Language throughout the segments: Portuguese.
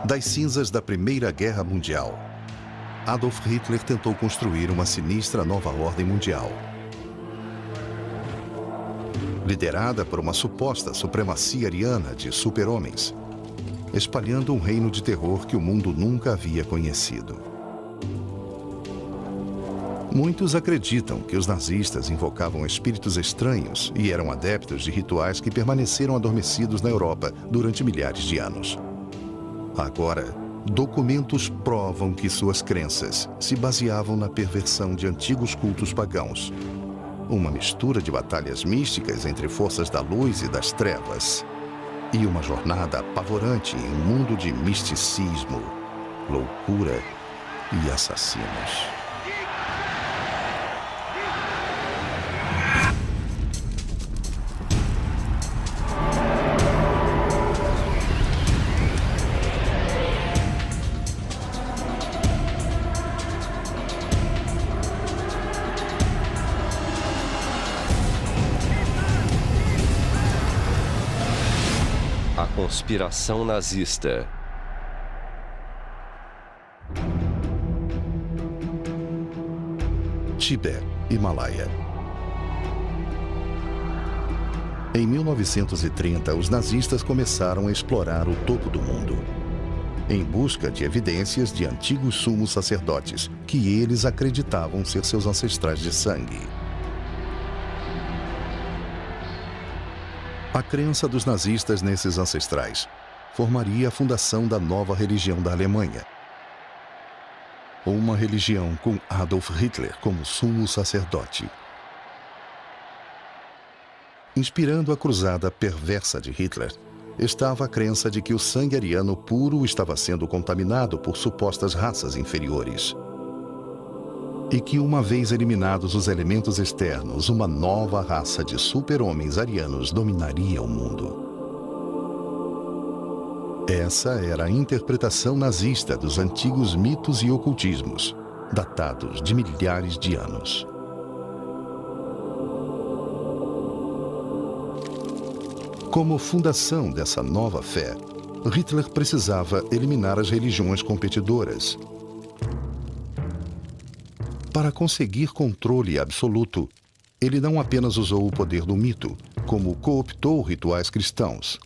Das cinzas da Primeira Guerra Mundial, Adolf Hitler tentou construir uma sinistra nova ordem mundial. Liderada por uma suposta supremacia ariana de super-homens, espalhando um reino de terror que o mundo nunca havia conhecido. Muitos acreditam que os nazistas invocavam espíritos estranhos e eram adeptos de rituais que permaneceram adormecidos na Europa durante milhares de anos. Agora, documentos provam que suas crenças se baseavam na perversão de antigos cultos pagãos. Uma mistura de batalhas místicas entre forças da luz e das trevas. E uma jornada apavorante em um mundo de misticismo, loucura e assassinos. Conspiração nazista. Tibete, Himalaia. Em 1930, os nazistas começaram a explorar o topo do mundo, em busca de evidências de antigos sumos sacerdotes que eles acreditavam ser seus ancestrais de sangue. A crença dos nazistas nesses ancestrais formaria a fundação da nova religião da Alemanha. Uma religião com Adolf Hitler como sumo sacerdote. Inspirando a cruzada perversa de Hitler, estava a crença de que o sangue ariano puro estava sendo contaminado por supostas raças inferiores. E que, uma vez eliminados os elementos externos, uma nova raça de super-homens arianos dominaria o mundo. Essa era a interpretação nazista dos antigos mitos e ocultismos, datados de milhares de anos. Como fundação dessa nova fé, Hitler precisava eliminar as religiões competidoras. Para conseguir controle absoluto, ele não apenas usou o poder do mito, como cooptou rituais cristãos.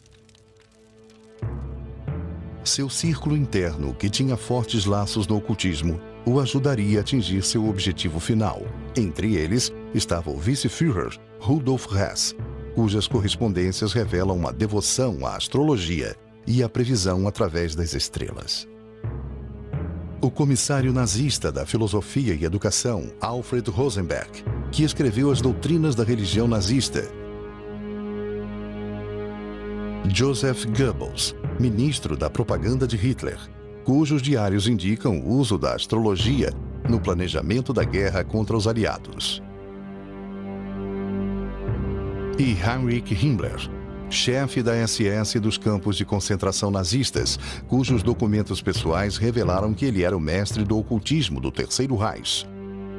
Seu círculo interno, que tinha fortes laços no ocultismo, o ajudaria a atingir seu objetivo final. Entre eles estava o vice-führer Rudolf Hess, cujas correspondências revelam uma devoção à astrologia e à previsão através das estrelas. O comissário nazista da filosofia e educação, Alfred Rosenberg, que escreveu as doutrinas da religião nazista. Joseph Goebbels, ministro da propaganda de Hitler, cujos diários indicam o uso da astrologia no planejamento da guerra contra os aliados. E Heinrich Himmler, chefe da SS dos campos de concentração nazistas, cujos documentos pessoais revelaram que ele era o mestre do ocultismo do Terceiro Reich.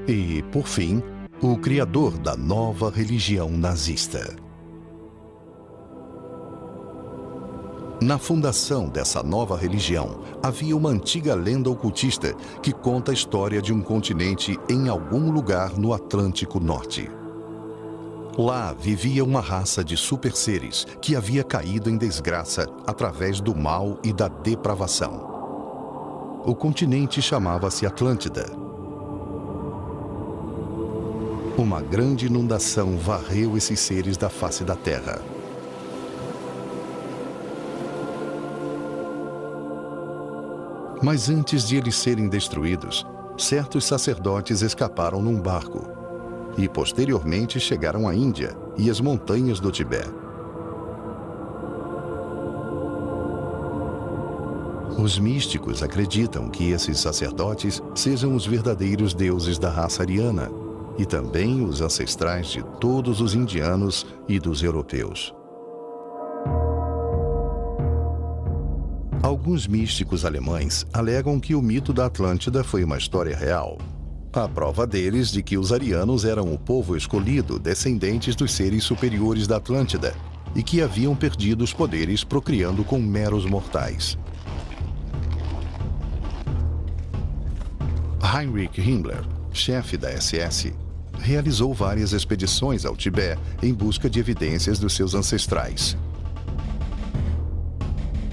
E, por fim, o criador da nova religião nazista. Na fundação dessa nova religião, havia uma antiga lenda ocultista que conta a história de um continente em algum lugar no Atlântico Norte. Lá vivia uma raça de super-seres que havia caído em desgraça através do mal e da depravação. O continente chamava-se Atlântida. Uma grande inundação varreu esses seres da face da terra. Mas antes de eles serem destruídos, certos sacerdotes escaparam num barco. E posteriormente chegaram à Índia e às montanhas do Tibete. Os místicos acreditam que esses sacerdotes sejam os verdadeiros deuses da raça ariana e também os ancestrais de todos os indianos e dos europeus. Alguns místicos alemães alegam que o mito da Atlântida foi uma história real. A prova deles de que os arianos eram o povo escolhido, descendentes dos seres superiores da Atlântida, e que haviam perdido os poderes procriando com meros mortais. Heinrich Himmler, chefe da SS, realizou várias expedições ao Tibete em busca de evidências dos seus ancestrais.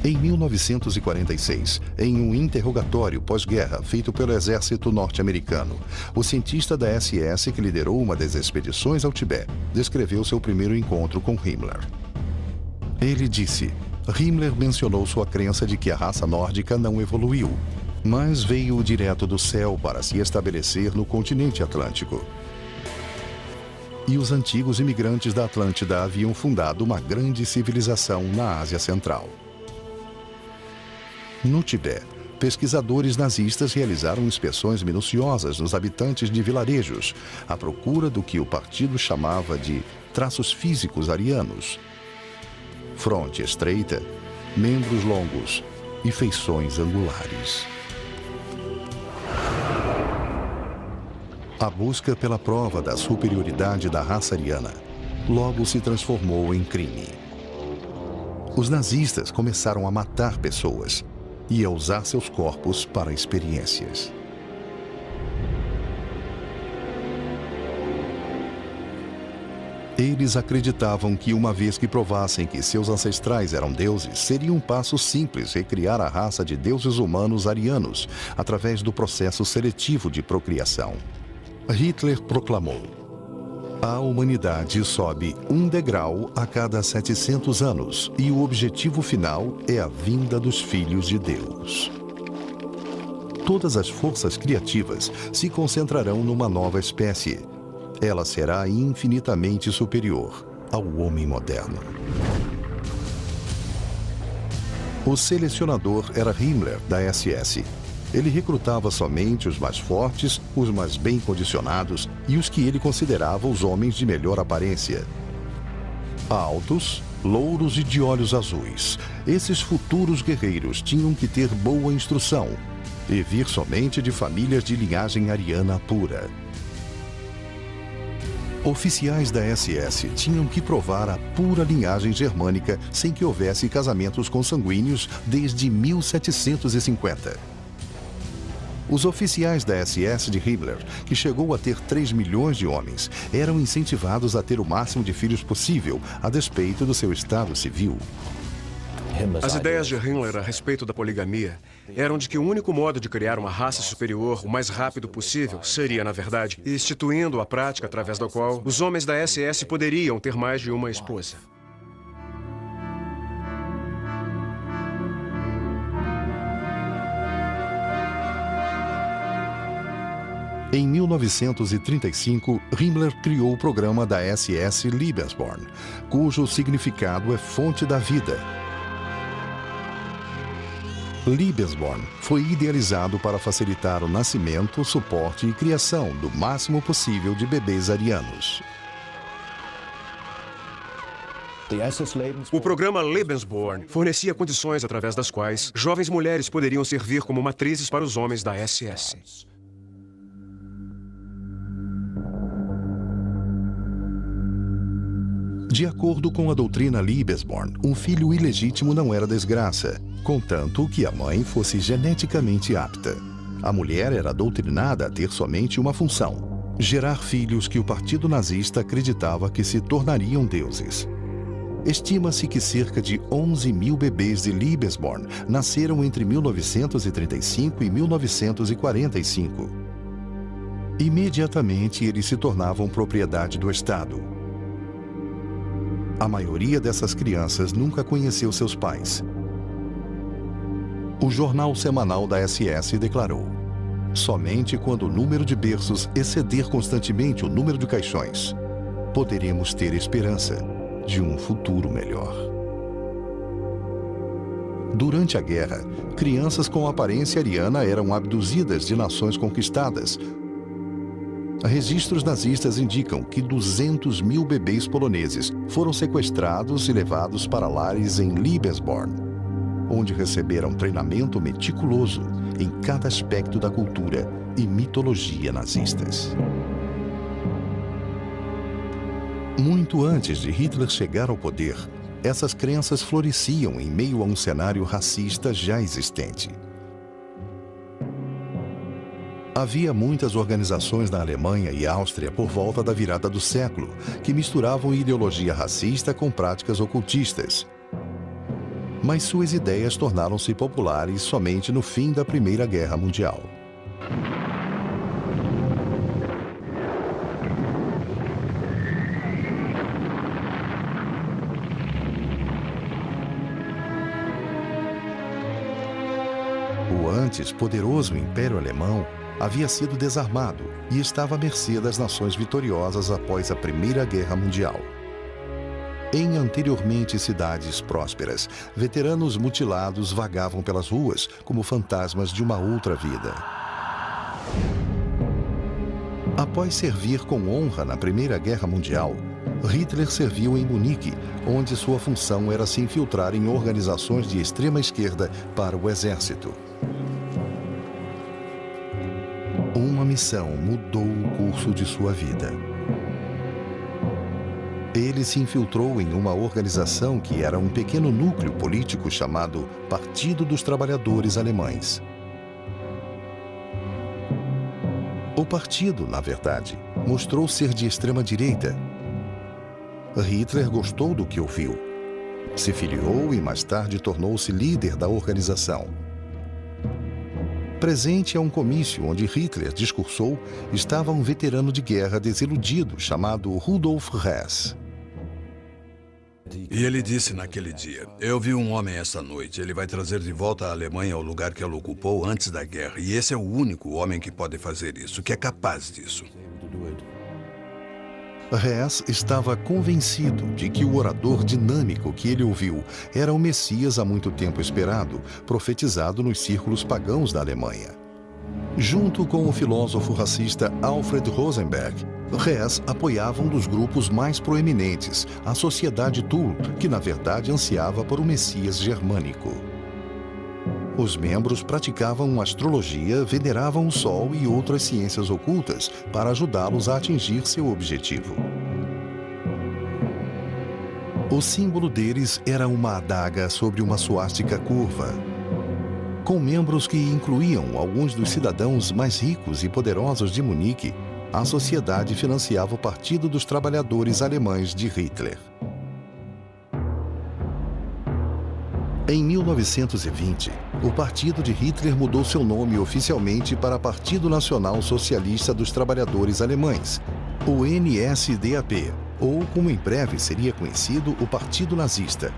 Em 1946, em um interrogatório pós-guerra feito pelo exército norte-americano, o cientista da SS que liderou uma das expedições ao Tibete descreveu seu primeiro encontro com Himmler. Ele disse: Himmler mencionou sua crença de que a raça nórdica não evoluiu, mas veio direto do céu para se estabelecer no continente atlântico. E os antigos imigrantes da Atlântida haviam fundado uma grande civilização na Ásia Central. No Tibete, pesquisadores nazistas realizaram inspeções minuciosas nos habitantes de vilarejos, à procura do que o partido chamava de traços físicos arianos: fronte estreita, membros longos e feições angulares. A busca pela prova da superioridade da raça ariana logo se transformou em crime. Os nazistas começaram a matar pessoas e a usar seus corpos para experiências. Eles acreditavam que, uma vez que provassem que seus ancestrais eram deuses, seria um passo simples recriar a raça de deuses humanos arianos através do processo seletivo de procriação. Hitler proclamou: a humanidade sobe um degrau a cada 700 anos e o objetivo final é a vinda dos filhos de Deus. Todas as forças criativas se concentrarão numa nova espécie. Ela será infinitamente superior ao homem moderno. O selecionador era Himmler, da SS. Ele recrutava somente os mais fortes, os mais bem condicionados e os que ele considerava os homens de melhor aparência. Altos, louros e de olhos azuis, esses futuros guerreiros tinham que ter boa instrução e vir somente de famílias de linhagem ariana pura. Oficiais da SS tinham que provar a pura linhagem germânica sem que houvesse casamentos consanguíneos desde 1750. Os oficiais da SS de Himmler, que chegou a ter 3 milhões de homens, eram incentivados a ter o máximo de filhos possível, a despeito do seu estado civil. As ideias de Himmler a respeito da poligamia eram de que o único modo de criar uma raça superior o mais rápido possível seria, na verdade, instituindo a prática através da qual os homens da SS poderiam ter mais de uma esposa. Em 1935, Himmler criou o programa da SS Lebensborn, cujo significado é fonte da vida. Lebensborn foi idealizado para facilitar o nascimento, suporte e criação do máximo possível de bebês arianos. O programa Lebensborn fornecia condições através das quais jovens mulheres poderiam servir como matrizes para os homens da SS. De acordo com a doutrina Lebensborn, um filho ilegítimo não era desgraça, contanto que a mãe fosse geneticamente apta. A mulher era doutrinada a ter somente uma função: gerar filhos que o partido nazista acreditava que se tornariam deuses. Estima-se que cerca de 11 mil bebês de Lebensborn nasceram entre 1935 e 1945. Imediatamente, eles se tornavam propriedade do Estado. A maioria dessas crianças nunca conheceu seus pais. O jornal semanal da SS declarou: somente quando o número de berços exceder constantemente o número de caixões, poderemos ter esperança de um futuro melhor. Durante a guerra, crianças com aparência ariana eram abduzidas de nações conquistadas. Registros nazistas indicam que 200 mil bebês poloneses foram sequestrados e levados para lares em Lebensborn, onde receberam treinamento meticuloso em cada aspecto da cultura e mitologia nazistas. Muito antes de Hitler chegar ao poder, essas crenças floresciam em meio a um cenário racista já existente. Havia muitas organizações na Alemanha e Áustria por volta da virada do século que misturavam ideologia racista com práticas ocultistas. Mas suas ideias tornaram-se populares somente no fim da Primeira Guerra Mundial. O antes poderoso Império Alemão havia sido desarmado e estava à mercê das nações vitoriosas após a Primeira Guerra Mundial. Em anteriormente cidades prósperas, veteranos mutilados vagavam pelas ruas como fantasmas de uma outra vida. Após servir com honra na Primeira Guerra Mundial, Hitler serviu em Munique, onde sua função era se infiltrar em organizações de extrema esquerda para o exército. Uma missão mudou o curso de sua vida. Ele se infiltrou em uma organização que era um pequeno núcleo político chamado Partido dos Trabalhadores Alemães. O partido, na verdade, mostrou ser de extrema-direita. Hitler gostou do que ouviu. Se filiou e mais tarde tornou-se líder da organização. Presente a um comício onde Hitler discursou, estava um veterano de guerra desiludido chamado Rudolf Hess. E ele disse naquele dia: eu vi um homem esta noite, ele vai trazer de volta a Alemanha ao lugar que ela ocupou antes da guerra. E esse é o único homem que pode fazer isso, que é capaz disso. Hess estava convencido de que o orador dinâmico que ele ouviu era o Messias há muito tempo esperado, profetizado nos círculos pagãos da Alemanha. Junto com o filósofo racista Alfred Rosenberg, Hess apoiava um dos grupos mais proeminentes, a Sociedade Thule, que na verdade ansiava por um Messias germânico. Os membros praticavam astrologia, veneravam o Sol e outras ciências ocultas para ajudá-los a atingir seu objetivo. O símbolo deles era uma adaga sobre uma suástica curva. Com membros que incluíam alguns dos cidadãos mais ricos e poderosos de Munique, a sociedade financiava o Partido dos Trabalhadores Alemães de Hitler. Em 1920, o partido de Hitler mudou seu nome oficialmente para Partido Nacional Socialista dos Trabalhadores Alemães, o NSDAP, ou como em breve seria conhecido, o Partido Nazista.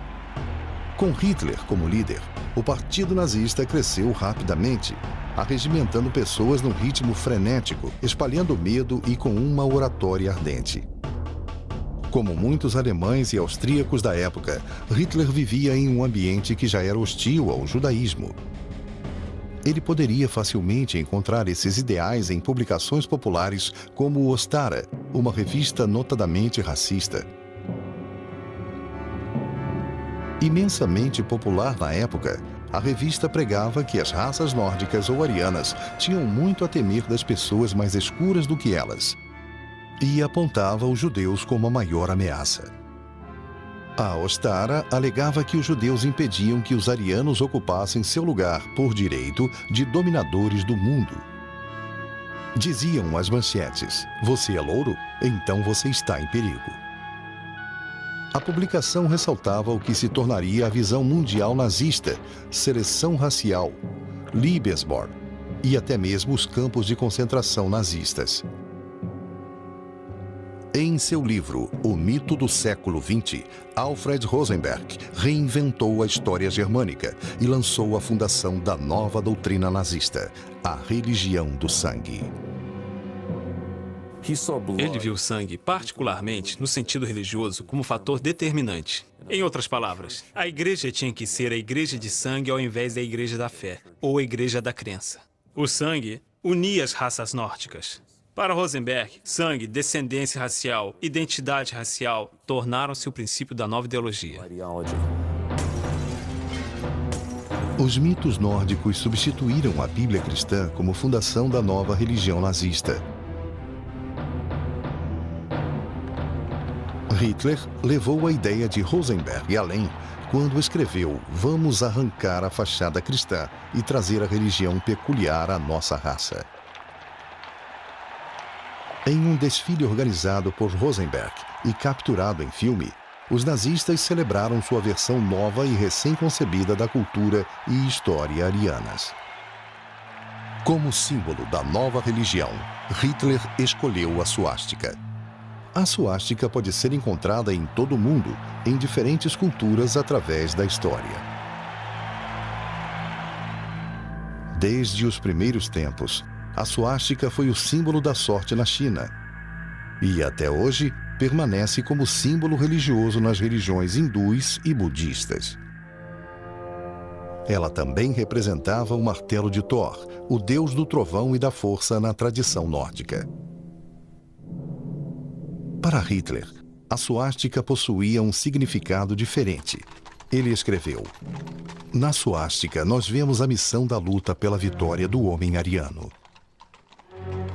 Com Hitler como líder, o Partido Nazista cresceu rapidamente, arregimentando pessoas num ritmo frenético, espalhando medo e com uma oratória ardente. Como muitos alemães e austríacos da época, Hitler vivia em um ambiente que já era hostil ao judaísmo. Ele poderia facilmente encontrar esses ideais em publicações populares como o Ostara, uma revista notadamente racista. Imensamente popular na época, a revista pregava que as raças nórdicas ou arianas tinham muito a temer das pessoas mais escuras do que elas, e apontava os judeus como a maior ameaça. A Ostara alegava que os judeus impediam que os arianos ocupassem seu lugar por direito de dominadores do mundo. Diziam as manchetes: "Você é louro? Então você está em perigo." A publicação ressaltava o que se tornaria a visão mundial nazista, seleção racial, Liebesborn e até mesmo os campos de concentração nazistas. Em seu livro O Mito do Século XX, Alfred Rosenberg reinventou a história germânica e lançou a fundação da nova doutrina nazista, a religião do sangue. Ele viu o sangue, particularmente no sentido religioso, como fator determinante. Em outras palavras, a igreja tinha que ser a igreja de sangue ao invés da igreja da fé, ou a igreja da crença. O sangue unia as raças nórdicas. Para Rosenberg, sangue, descendência racial, identidade racial tornaram-se o princípio da nova ideologia. Os mitos nórdicos substituíram a Bíblia cristã como fundação da nova religião nazista. Hitler levou a ideia de Rosenberg além quando escreveu: "Vamos arrancar a fachada cristã e trazer a religião peculiar à nossa raça." Em um desfile organizado por Rosenberg e capturado em filme, os nazistas celebraram sua versão nova e recém-concebida da cultura e história arianas. Como símbolo da nova religião, Hitler escolheu a suástica. A suástica pode ser encontrada em todo o mundo, em diferentes culturas através da história. Desde os primeiros tempos, a suástica foi o símbolo da sorte na China. E até hoje, permanece como símbolo religioso nas religiões hindus e budistas. Ela também representava o martelo de Thor, o deus do trovão e da força na tradição nórdica. Para Hitler, a suástica possuía um significado diferente. Ele escreveu: "Na suástica, nós vemos a missão da luta pela vitória do homem ariano."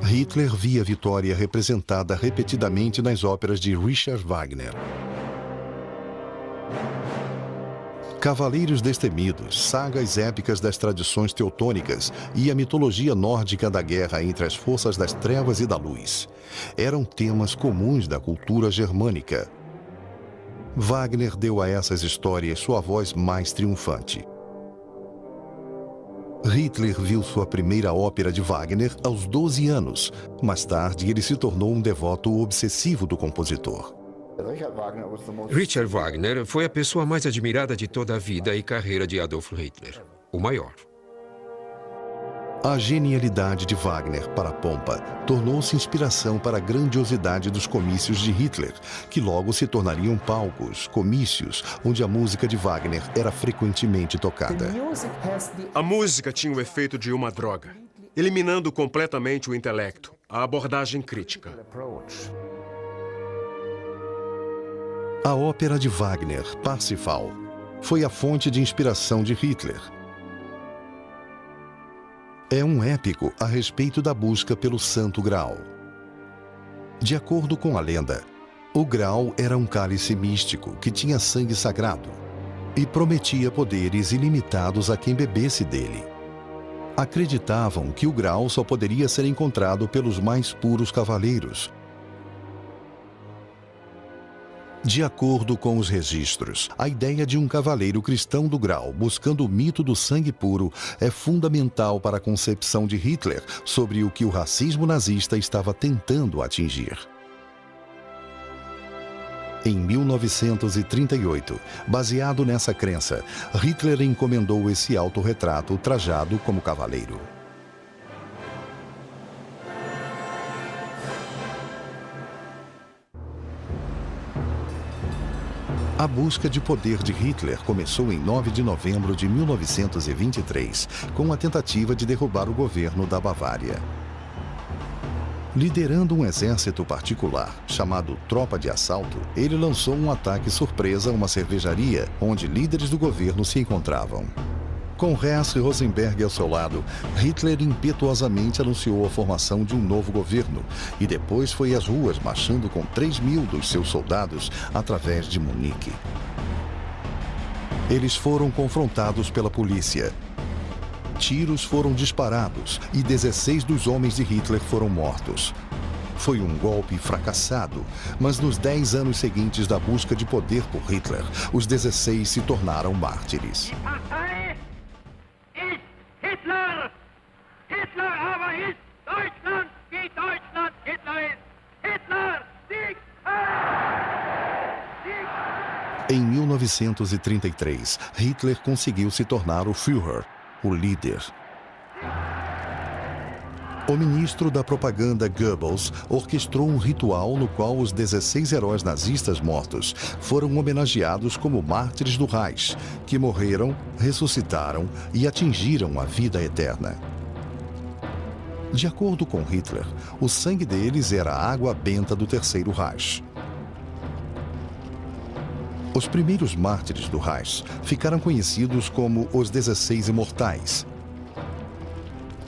Hitler via a vitória representada repetidamente nas óperas de Richard Wagner. Cavaleiros destemidos, sagas épicas das tradições teutônicas e a mitologia nórdica da guerra entre as forças das trevas e da luz eram temas comuns da cultura germânica. Wagner deu a essas histórias sua voz mais triunfante. Hitler viu sua primeira ópera de Wagner aos 12 anos. Mais tarde, ele se tornou um devoto obsessivo do compositor. Richard Wagner foi a pessoa mais admirada de toda a vida e carreira de Adolf Hitler, o maior. A genialidade de Wagner para a pompa tornou-se inspiração para a grandiosidade dos comícios de Hitler, que logo se tornariam palcos, comícios, onde a música de Wagner era frequentemente tocada. A música tinha o efeito de uma droga, eliminando completamente o intelecto, a abordagem crítica. A ópera de Wagner, Parsifal, foi a fonte de inspiração de Hitler. É um épico a respeito da busca pelo Santo Graal. De acordo com a lenda, o Graal era um cálice místico que tinha sangue sagrado e prometia poderes ilimitados a quem bebesse dele. Acreditavam que o Graal só poderia ser encontrado pelos mais puros cavaleiros. De acordo com os registros, a ideia de um cavaleiro cristão do Graal buscando o mito do sangue puro é fundamental para a concepção de Hitler sobre o que o racismo nazista estava tentando atingir. Em 1938, baseado nessa crença, Hitler encomendou esse autorretrato trajado como cavaleiro. A busca de poder de Hitler começou em 9 de novembro de 1923, com a tentativa de derrubar o governo da Bavária. Liderando um exército particular, chamado Tropa de Assalto, ele lançou um ataque surpresa a uma cervejaria, onde líderes do governo se encontravam. Com Hess e Rosenberg ao seu lado, Hitler impetuosamente anunciou a formação de um novo governo e depois foi às ruas marchando com 3.000 dos seus soldados através de Munique. Eles foram confrontados pela polícia. Tiros foram disparados e 16 dos homens de Hitler foram mortos. Foi um golpe fracassado, mas nos 10 anos seguintes da busca de poder por Hitler, os 16 se tornaram mártires. Hitler! Hitler aber ist Deutschland, wie Deutschland Hitler ist! Hitler! Sieg! Sieg! Em 1933, Hitler conseguiu se tornar o Führer, o líder. O ministro da propaganda Goebbels orquestrou um ritual no qual os 16 heróis nazistas mortos foram homenageados como mártires do Reich, que morreram, ressuscitaram e atingiram a vida eterna. De acordo com Hitler, o sangue deles era a água benta do Terceiro Reich. Os primeiros mártires do Reich ficaram conhecidos como os 16 Imortais.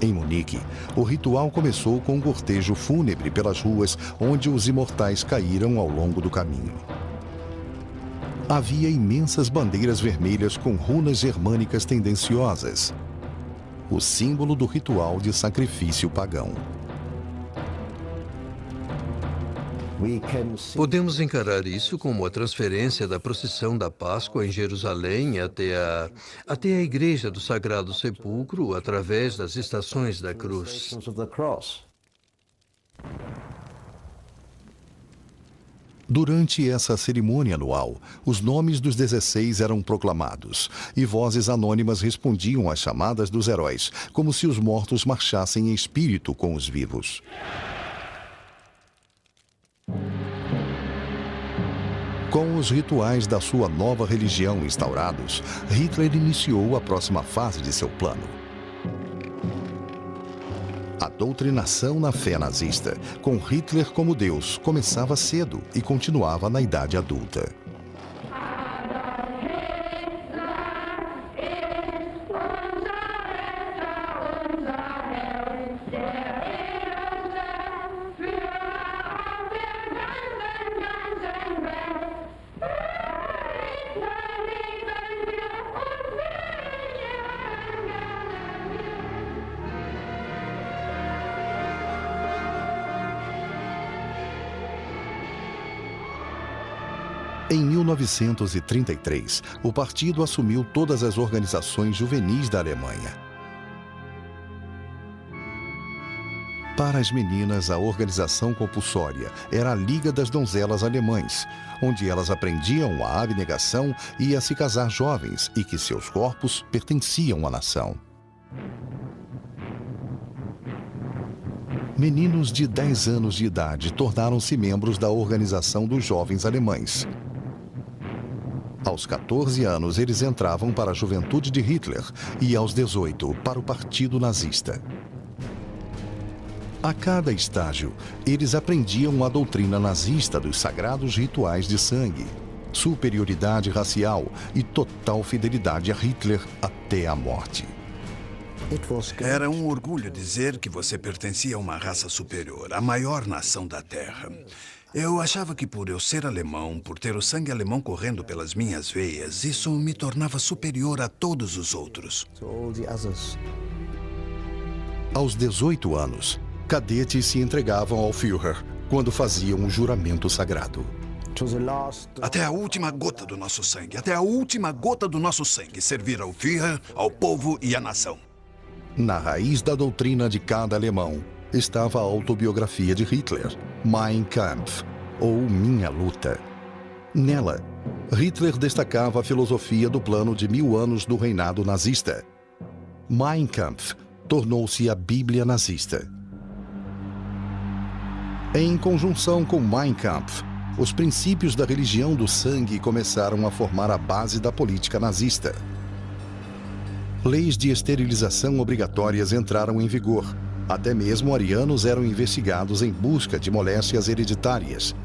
Em Munique, o ritual começou com um cortejo fúnebre pelas ruas onde os imortais caíram ao longo do caminho. havia imensas bandeiras vermelhas com runas germânicas tendenciosas, o símbolo do ritual de sacrifício pagão. Podemos encarar isso como a transferência da procissão da Páscoa em Jerusalém até a Igreja do Sagrado Sepulcro através das estações da cruz. Durante essa cerimônia anual, os nomes dos 16 eram proclamados e vozes anônimas respondiam às chamadas dos heróis, como se os mortos marchassem em espírito com os vivos. Com os rituais da sua nova religião instaurados, Hitler iniciou a próxima fase de seu plano. A doutrinação na fé nazista, com Hitler como Deus, começava cedo e continuava na idade adulta. Em 1933, o partido assumiu todas as organizações juvenis da Alemanha. Para as meninas, a organização compulsória era a Liga das Donzelas Alemães, onde elas aprendiam a abnegação e a se casar jovens e que seus corpos pertenciam à nação. Meninos de 10 anos de idade tornaram-se membros da Organização dos Jovens Alemães. Aos 14 anos, eles entravam para a juventude de Hitler e, aos 18, para o Partido Nazista. A cada estágio, eles aprendiam a doutrina nazista dos sagrados rituais de sangue, superioridade racial e total fidelidade a Hitler até a morte. Era um orgulho dizer que você pertencia a uma raça superior, a maior nação da Terra. Eu achava que por eu ser alemão, por ter o sangue alemão correndo pelas minhas veias, isso me tornava superior a todos os outros. Aos 18 anos, cadetes se entregavam ao Führer quando faziam um juramento sagrado. Até a última gota do nosso sangue, até a última gota do nosso sangue, servir ao Führer, ao povo e à nação. Na raiz da doutrina de cada alemão estava a autobiografia de Hitler, Mein Kampf, ou Minha Luta. Nela, Hitler destacava a filosofia do plano de 1000 anos do reinado nazista. Mein Kampf tornou-se a Bíblia nazista. Em conjunção com Mein Kampf, os princípios da religião do sangue começaram a formar a base da política nazista. Leis de esterilização obrigatórias entraram em vigor. Até mesmo arianos eram investigados em busca de moléstias hereditárias.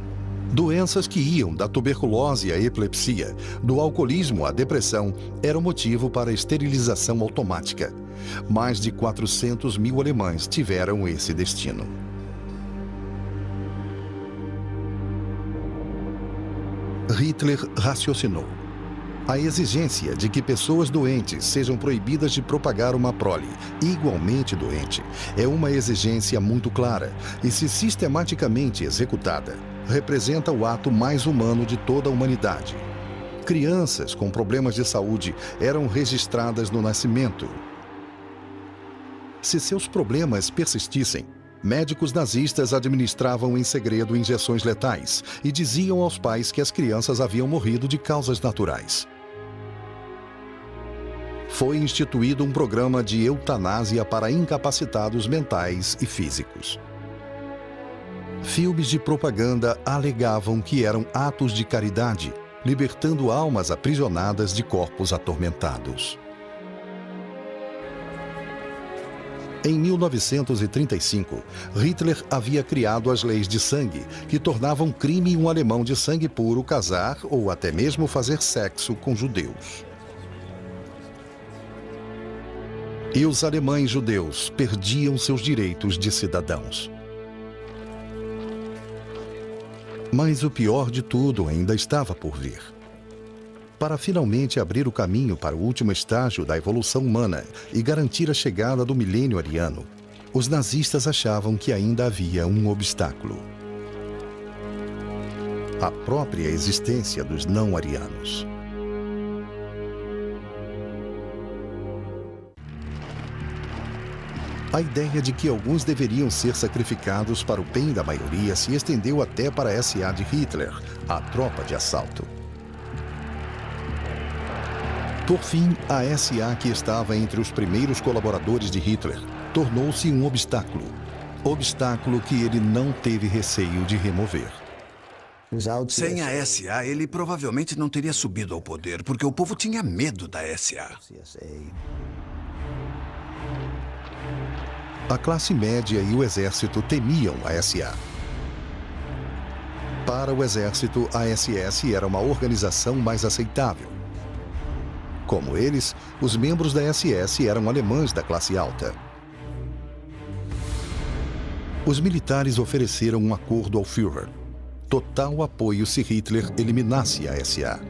Doenças que iam da tuberculose à epilepsia, do alcoolismo à depressão, eram motivo para a esterilização automática. Mais de 400 mil alemães tiveram esse destino. Hitler raciocinou. A exigência de que pessoas doentes sejam proibidas de propagar uma prole igualmente doente é uma exigência muito clara e, se sistematicamente executada, representa o ato mais humano de toda a humanidade. Crianças com problemas de saúde eram registradas no nascimento. Se seus problemas persistissem, médicos nazistas administravam em segredo injeções letais e diziam aos pais que as crianças haviam morrido de causas naturais. Foi instituído um programa de eutanásia para incapacitados mentais e físicos. Filmes de propaganda alegavam que eram atos de caridade, libertando almas aprisionadas de corpos atormentados. Em 1935, Hitler havia criado as leis de sangue, que tornavam crime um alemão de sangue puro casar ou até mesmo fazer sexo com judeus. E os alemães judeus perdiam seus direitos de cidadãos. Mas o pior de tudo ainda estava por vir. Para finalmente abrir o caminho para o último estágio da evolução humana e garantir a chegada do milênio ariano, os nazistas achavam que ainda havia um obstáculo: a própria existência dos não-arianos. A ideia de que alguns deveriam ser sacrificados para o bem da maioria se estendeu até para a SA de Hitler, a tropa de assalto. Por fim, a SA, que estava entre os primeiros colaboradores de Hitler, tornou-se um obstáculo. Obstáculo que ele não teve receio de remover. Sem a SA, ele provavelmente não teria subido ao poder, porque o povo tinha medo da SA. A classe média e o exército temiam a SA. Para o exército, a SS era uma organização mais aceitável. Como eles, os membros da SS eram alemães da classe alta. Os militares ofereceram um acordo ao Führer: total apoio se Hitler eliminasse a SA.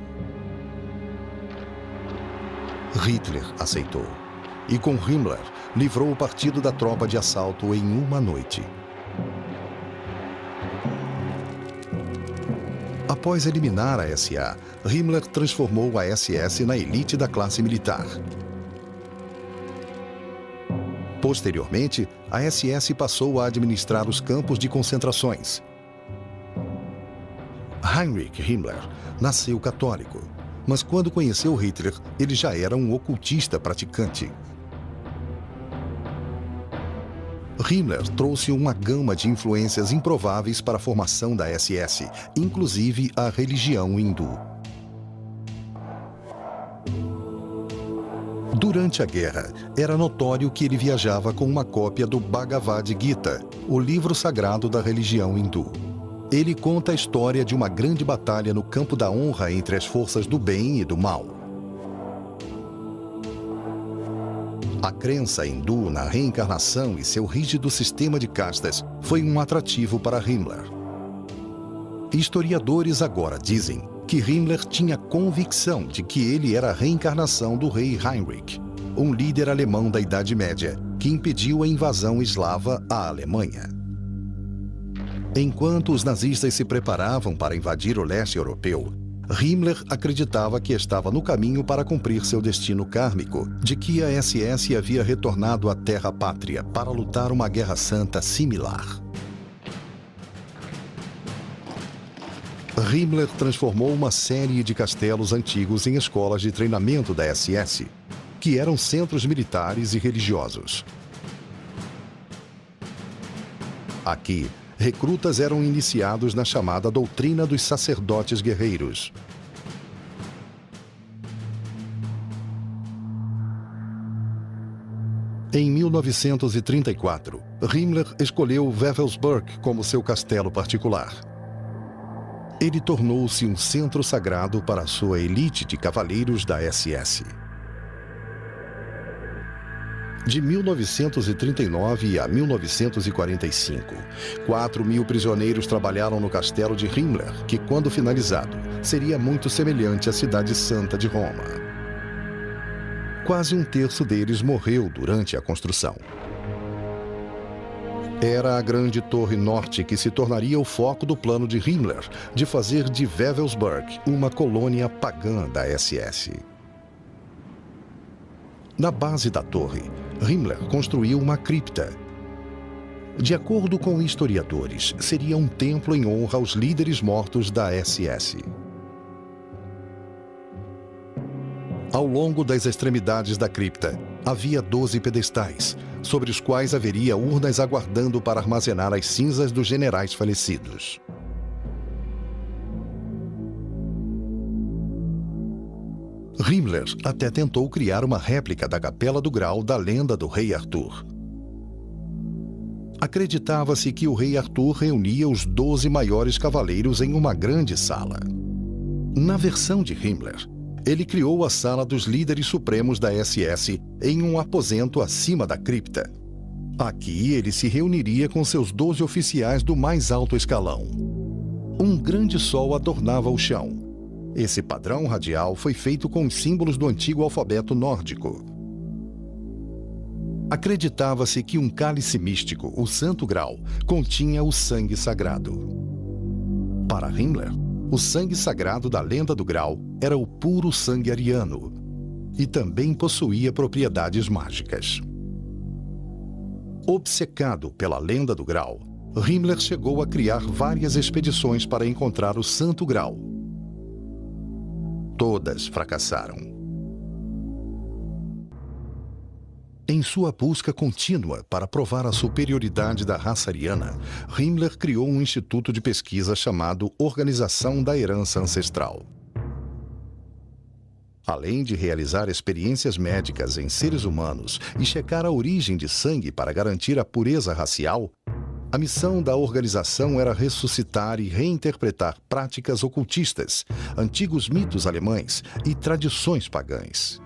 Hitler aceitou. E com Himmler, livrou o partido da tropa de assalto em uma noite. Após eliminar a SA, Himmler transformou a SS na elite da classe militar. Posteriormente, a SS passou a administrar os campos de concentrações. Heinrich Himmler nasceu católico, mas quando conheceu Hitler, ele já era um ocultista praticante. Himmler trouxe uma gama de influências improváveis para a formação da SS, inclusive a religião hindu. Durante a guerra, era notório que ele viajava com uma cópia do Bhagavad Gita, o livro sagrado da religião hindu. Ele conta a história de uma grande batalha no campo da honra entre as forças do bem e do mal. A crença hindu na reencarnação e seu rígido sistema de castas foi um atrativo para Himmler. Historiadores agora dizem que Himmler tinha convicção de que ele era a reencarnação do rei Heinrich, um líder alemão da Idade Média que impediu a invasão eslava à Alemanha. Enquanto os nazistas se preparavam para invadir o leste europeu, Himmler acreditava que estava no caminho para cumprir seu destino kármico, de que a SS havia retornado à terra-pátria para lutar uma guerra santa similar. Himmler transformou uma série de castelos antigos em escolas de treinamento da SS, que eram centros militares e religiosos. Aqui, recrutas eram iniciados na chamada doutrina dos sacerdotes guerreiros. Em 1934, Himmler escolheu Wewelsburg como seu castelo particular. Ele tornou-se um centro sagrado para a sua elite de cavaleiros da SS. De 1939 a 1945, 4.000 prisioneiros trabalharam no castelo de Himmler, que, quando finalizado, seria muito semelhante à Cidade Santa de Roma. Quase um terço deles morreu durante a construção. Era a grande Torre Norte que se tornaria o foco do plano de Himmler de fazer de Wewelsburg uma colônia pagã da SS. Na base da torre, Himmler construiu uma cripta. De acordo com historiadores, seria um templo em honra aos líderes mortos da SS. Ao longo das extremidades da cripta, havia 12 pedestais, sobre os quais haveria urnas aguardando para armazenar as cinzas dos generais falecidos. Himmler até tentou criar uma réplica da Capela do Grau da lenda do rei Arthur. Acreditava-se que o rei Arthur reunia os 12 maiores cavaleiros em uma grande sala. Na versão de Himmler, ele criou a sala dos líderes supremos da SS em um aposento acima da cripta. Aqui ele se reuniria com seus 12 oficiais do mais alto escalão. Um grande sol adornava o chão. Esse padrão radial foi feito com os símbolos do antigo alfabeto nórdico. Acreditava-se que um cálice místico, o Santo Graal, continha o sangue sagrado. Para Himmler, o sangue sagrado da lenda do Graal era o puro sangue ariano e também possuía propriedades mágicas. Obcecado pela lenda do Graal, Himmler chegou a criar várias expedições para encontrar o Santo Graal. Todas fracassaram. Em sua busca contínua para provar a superioridade da raça ariana, Himmler criou um instituto de pesquisa chamado Organização da Herança Ancestral. Além de realizar experiências médicas em seres humanos e checar a origem de sangue para garantir a pureza racial, a missão da organização era ressuscitar e reinterpretar práticas ocultistas, antigos mitos alemães e tradições pagãs.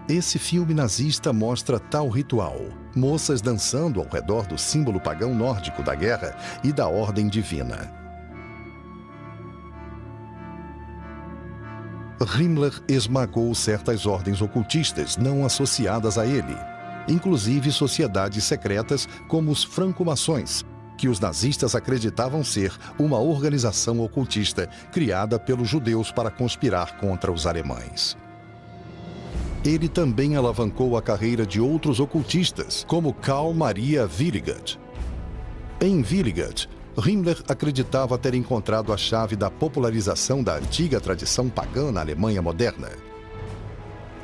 Esse filme nazista mostra tal ritual: moças dançando ao redor do símbolo pagão nórdico da guerra e da ordem divina. Himmler esmagou certas ordens ocultistas não associadas a ele, inclusive sociedades secretas como os franco-maçons, que os nazistas acreditavam ser uma organização ocultista criada pelos judeus para conspirar contra os alemães. Ele também alavancou a carreira de outros ocultistas, como Carl Maria Willigott. Em Willigott, Himmler acreditava ter encontrado a chave da popularização da antiga tradição pagã na Alemanha moderna.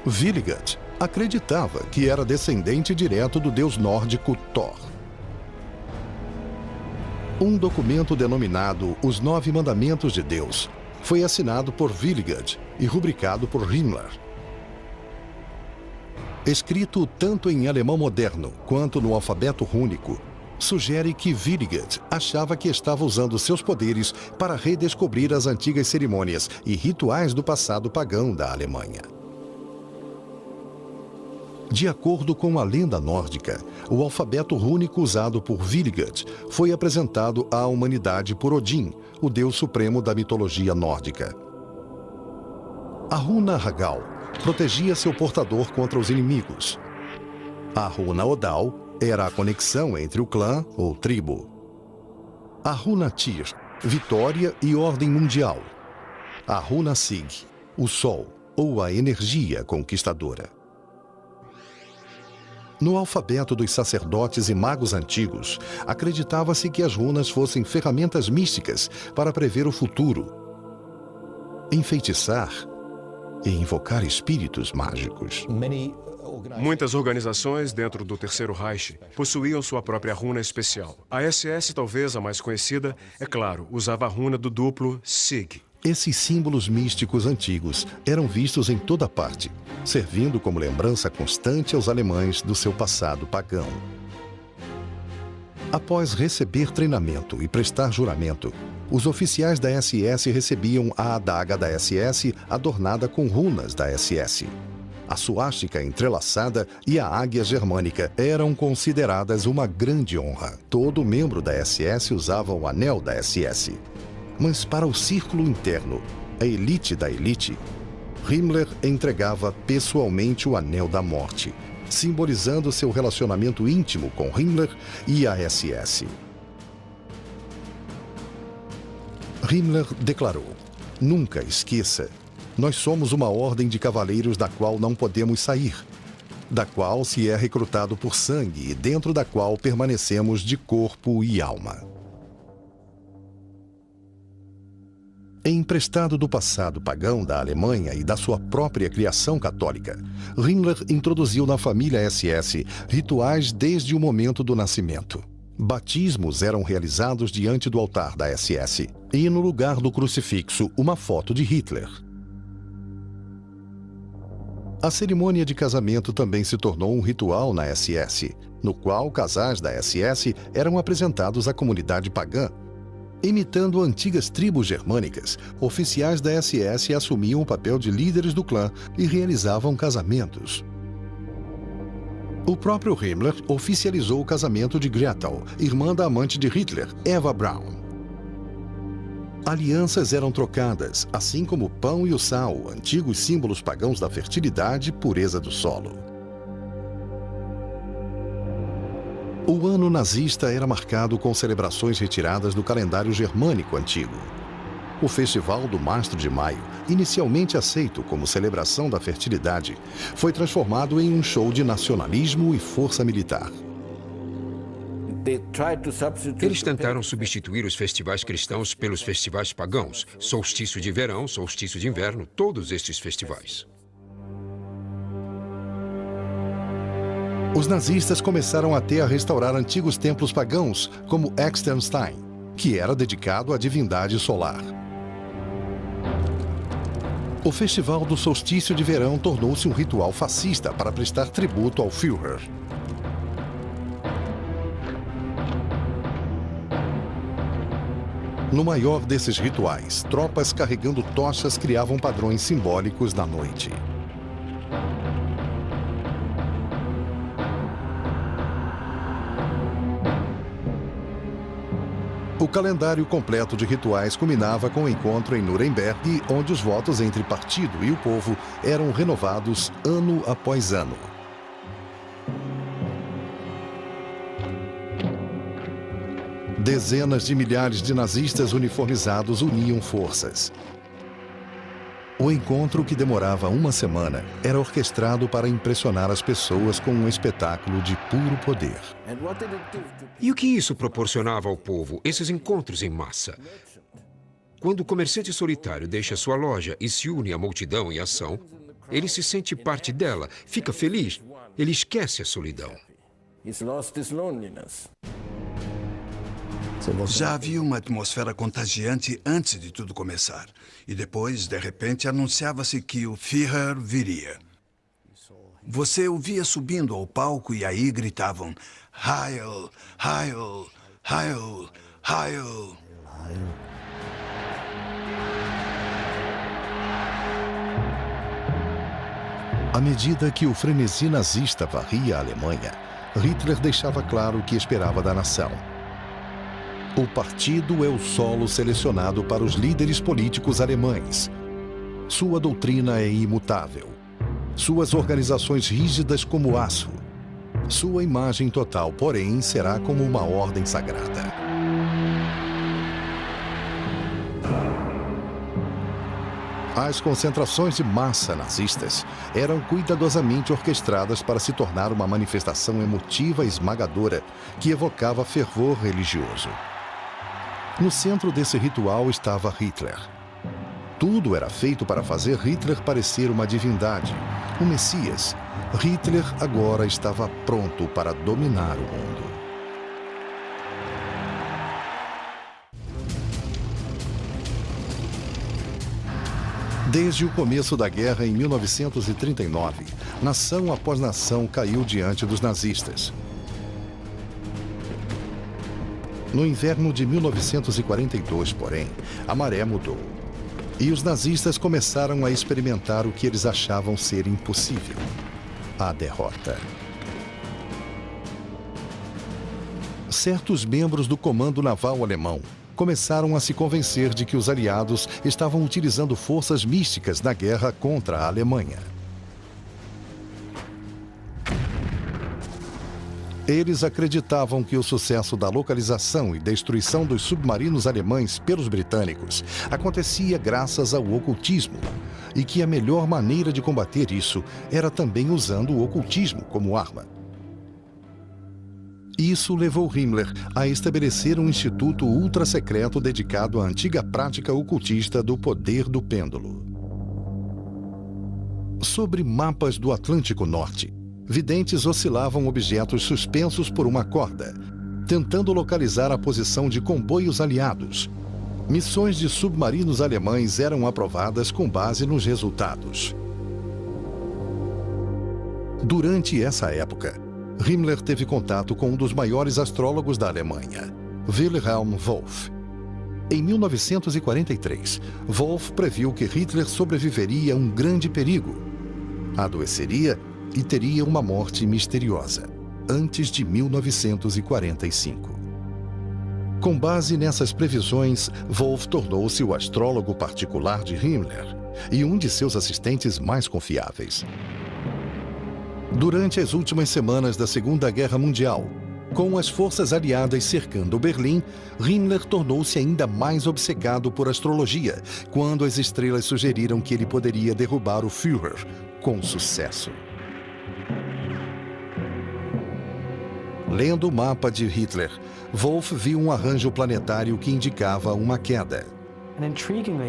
Willigott acreditava que era descendente direto do deus nórdico Thor. Um documento denominado Os 9 Mandamentos de Deus foi assinado por Willigott e rubricado por Himmler. Escrito tanto em alemão moderno quanto no alfabeto rúnico, sugere que Willigott achava que estava usando seus poderes para redescobrir as antigas cerimônias e rituais do passado pagão da Alemanha. De acordo com a lenda nórdica, o alfabeto rúnico usado por Willigott foi apresentado à humanidade por Odin, o deus supremo da mitologia nórdica. A runa Hagal protegia seu portador contra os inimigos. A runa Odal era a conexão entre o clã ou tribo. A runa Tyr, vitória e ordem mundial. A runa Sig, o sol ou a energia conquistadora. No alfabeto dos sacerdotes e magos antigos, acreditava-se que as runas fossem ferramentas místicas para prever o futuro, enfeitiçar e invocar espíritos mágicos. Muitas organizações dentro do Terceiro Reich possuíam sua própria runa especial. A SS, talvez a mais conhecida, é claro, usava a runa do duplo Sig. Esses símbolos místicos antigos eram vistos em toda parte, servindo como lembrança constante aos alemães do seu passado pagão. Após receber treinamento e prestar juramento, os oficiais da SS recebiam a adaga da SS adornada com runas da SS. A suástica entrelaçada e a águia germânica eram consideradas uma grande honra. Todo membro da SS usava o anel da SS. Mas para o círculo interno, a elite da elite, Himmler entregava pessoalmente o anel da morte, simbolizando seu relacionamento íntimo com Himmler e a SS. Himmler declarou: "Nunca esqueça, nós somos uma ordem de cavaleiros da qual não podemos sair, da qual se é recrutado por sangue e dentro da qual permanecemos de corpo e alma." Emprestado do passado pagão da Alemanha e da sua própria criação católica, Himmler introduziu na família SS rituais desde o momento do nascimento. Batismos eram realizados diante do altar da SS e, no lugar do crucifixo, uma foto de Hitler. A cerimônia de casamento também se tornou um ritual na SS, no qual casais da SS eram apresentados à comunidade pagã. Imitando antigas tribos germânicas, oficiais da SS assumiam o papel de líderes do clã e realizavam casamentos. O próprio Himmler oficializou o casamento de Gretel, irmã da amante de Hitler, Eva Braun. Alianças eram trocadas, assim como o pão e o sal, antigos símbolos pagãos da fertilidade e pureza do solo. O ano nazista era marcado com celebrações retiradas do calendário germânico antigo. O Festival do Mastro de Maio, inicialmente aceito como celebração da fertilidade, foi transformado em um show de nacionalismo e força militar. Eles tentaram substituir os festivais cristãos pelos festivais pagãos, solstício de verão, solstício de inverno, todos estes festivais. Os nazistas começaram até a restaurar antigos templos pagãos, como Externstein, que era dedicado à divindade solar. O Festival do Solstício de Verão tornou-se um ritual fascista para prestar tributo ao Führer. No maior desses rituais, tropas carregando tochas criavam padrões simbólicos na noite. O calendário completo de rituais culminava com o encontro em Nuremberg, onde os votos entre partido e o povo eram renovados ano após ano. Dezenas de milhares de nazistas uniformizados uniam forças. O encontro, que demorava uma semana, era orquestrado para impressionar as pessoas com um espetáculo de puro poder. E o que isso proporcionava ao povo, esses encontros em massa? Quando o comerciante solitário deixa sua loja e se une à multidão em ação, ele se sente parte dela, fica feliz, ele esquece a solidão. Já havia uma atmosfera contagiante antes de tudo começar. E depois, de repente, anunciava-se que o Führer viria. Você o via subindo ao palco e aí gritavam Heil, Heil, Heil, Heil. À medida que o frenesi nazista varria a Alemanha, Hitler deixava claro o que esperava da nação. O partido é o solo selecionado para os líderes políticos alemães. Sua doutrina é imutável. Suas organizações rígidas como aço. Sua imagem total, porém, será como uma ordem sagrada. As concentrações de massa nazistas eram cuidadosamente orquestradas para se tornar uma manifestação emotiva e esmagadora que evocava fervor religioso. No centro desse ritual estava Hitler. Tudo era feito para fazer Hitler parecer uma divindade, um Messias. Hitler agora estava pronto para dominar o mundo. Desde o começo da guerra em 1939, nação após nação caiu diante dos nazistas. No inverno de 1942, porém, a maré mudou. E os nazistas começaram a experimentar o que eles achavam ser impossível: a derrota. Certos membros do comando naval alemão começaram a se convencer de que os aliados estavam utilizando forças místicas na guerra contra a Alemanha. Eles acreditavam que o sucesso da localização e destruição dos submarinos alemães pelos britânicos acontecia graças ao ocultismo e que a melhor maneira de combater isso era também usando o ocultismo como arma. Isso levou Himmler a estabelecer um instituto ultra-secreto dedicado à antiga prática ocultista do poder do pêndulo. Sobre mapas do Atlântico Norte, videntes oscilavam objetos suspensos por uma corda, tentando localizar a posição de comboios aliados. Missões de submarinos alemães eram aprovadas com base nos resultados. Durante essa época, Himmler teve contato com um dos maiores astrólogos da Alemanha, Wilhelm Wolff. Em 1943, Wolff previu que Hitler sobreviveria a um grande perigo. Adoeceria e teria uma morte misteriosa, antes de 1945. Com base nessas previsões, Wolff tornou-se o astrólogo particular de Himmler e um de seus assistentes mais confiáveis. Durante as últimas semanas da Segunda Guerra Mundial, com as forças aliadas cercando Berlim, Himmler tornou-se ainda mais obcecado por astrologia, quando as estrelas sugeriram que ele poderia derrubar o Führer com sucesso. Lendo o mapa de Hitler, Wolff viu um arranjo planetário que indicava uma queda.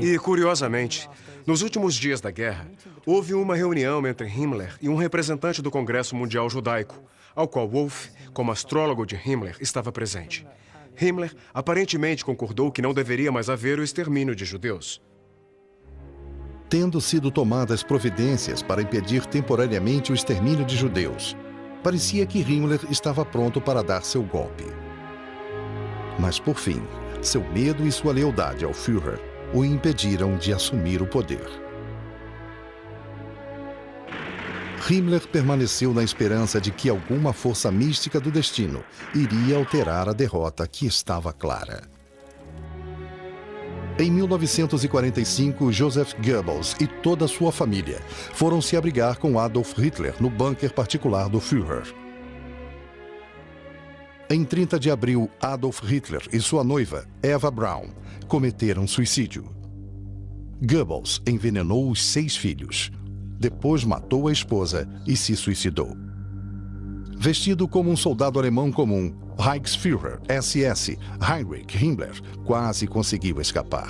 E, curiosamente, nos últimos dias da guerra, houve uma reunião entre Himmler e um representante do Congresso Mundial Judaico, ao qual Wolff, como astrólogo de Himmler, estava presente. Himmler aparentemente concordou que não deveria mais haver o extermínio de judeus. Tendo sido tomadas providências para impedir temporariamente o extermínio de judeus, parecia que Himmler estava pronto para dar seu golpe. Mas, por fim, seu medo e sua lealdade ao Führer o impediram de assumir o poder. Himmler permaneceu na esperança de que alguma força mística do destino iria alterar a derrota que estava clara. Em 1945, Joseph Goebbels e toda a sua família foram se abrigar com Adolf Hitler no bunker particular do Führer. Em 30 de abril, Adolf Hitler e sua noiva, Eva Braun, cometeram suicídio. Goebbels envenenou os 6 filhos. Depois matou a esposa e se suicidou. Vestido como um soldado alemão comum, Reichsführer SS Heinrich Himmler quase conseguiu escapar.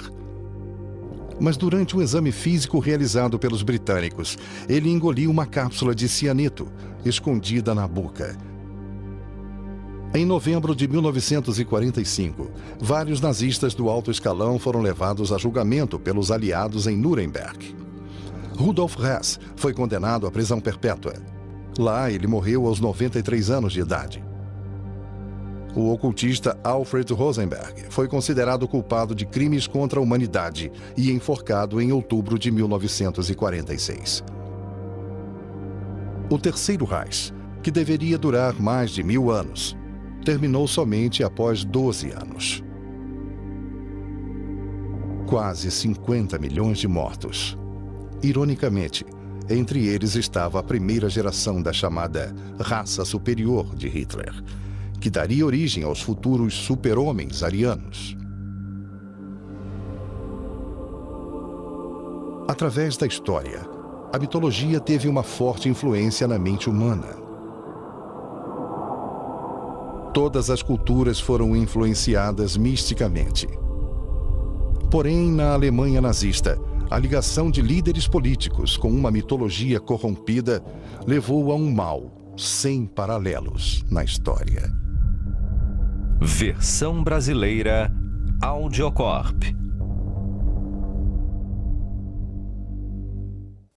Mas durante um exame físico realizado pelos britânicos, ele engoliu uma cápsula de cianeto escondida na boca. Em novembro de 1945, vários nazistas do alto escalão foram levados a julgamento pelos aliados em Nuremberg. Rudolf Hess foi condenado à prisão perpétua. Lá, ele morreu aos 93 anos de idade. O ocultista Alfred Rosenberg foi considerado culpado de crimes contra a humanidade e enforcado em outubro de 1946. O Terceiro Reich, que deveria durar mais de 1000 anos, terminou somente após 12 anos. Quase 50 milhões de mortos. Ironicamente, entre eles estava a primeira geração da chamada raça superior de Hitler, que daria origem aos futuros super-homens arianos. Através da história, a mitologia teve uma forte influência na mente humana. Todas as culturas foram influenciadas misticamente. Porém, na Alemanha nazista, a ligação de líderes políticos com uma mitologia corrompida levou a um mal sem paralelos na história. Versão brasileira Audiocorp.